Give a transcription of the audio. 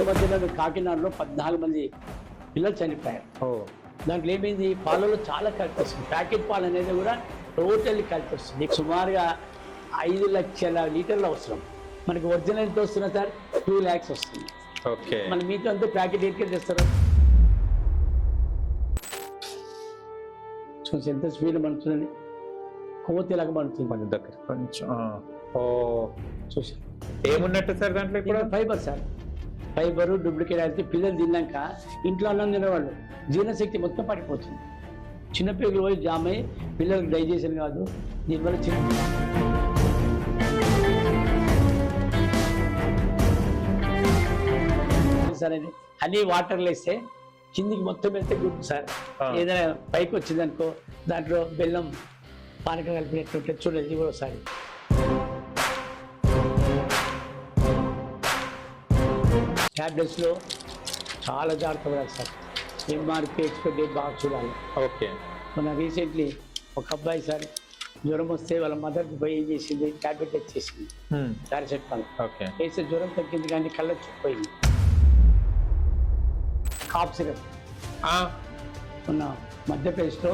మధ్యలో కాకినాడలో 14 మంది పిల్లలు చనిపోయారు. దాంట్లో ఏమైంది, పాలలో చాలా కలిపి వస్తుంది. ప్యాకెట్ పాలు అనేది కూడా టోటల్లీ కలిపి వస్తుంది. సుమారుగా 5 లక్షల లీటర్లు అవసరం. మనకి ఒరిజినల్ ఎంత వస్తున్నా సార్, 2 lakhs వస్తుంది. ఓకే, మన మీతో అంతా ప్యాకెట్ ఎక్కడ తెస్తారు? చూసి ఎంత స్పీడ్ పడుతుందని, కొవ్వొత్తిలాగా పడుతుంది మన దగ్గర కొంచెం. చూసి ఏమున్నట్టు సార్ దాంట్లో ఇప్పుడు? ఫైబర్ సార్, ఫైబరు డూప్లికేట్ అయితే పిల్లలు తిన్నాక ఇంట్లో అన్నం తినేవాళ్ళు జీర్ణశక్తి మొత్తం పడిపోతుంది. చిన్నపిల్లలు పోయి జామ్ అయ్యి పిల్లలకు డైజెషన్ కాదు. దీనివల్ల సరే హనీ వాటర్లో వేస్తే కిందికి మొత్తం వెళ్తే గుడ్ సార్. ఏదైనా పైకి వచ్చిందనుకో దాంట్లో బెల్లం పానకం కలిపినట్టుంటే చూడండి, ఇది కూడా ఒకసారి. ట్యాబ్లెట్స్లో చాలా జాగ్రత్త పడాలి సార్. ఎంఆర్పి ఎక్స్పైరీ డేట్ బాగా చూడాలి. ఓకే, మన రీసెంట్లీ ఒక అబ్బాయి సార్ జ్వరం వస్తే వాళ్ళ మదర్కి పోయి ఏం చేసింది, ట్యాబ్లెట్ తెచ్చేసింది పారాసెటమాల్. ఓకే, వేస్తే జ్వరం తగ్గింది కానీ కళ్ళ చూపోయింది. కాఫ్ సిరప్ మన మధ్యప్రదేశ్లో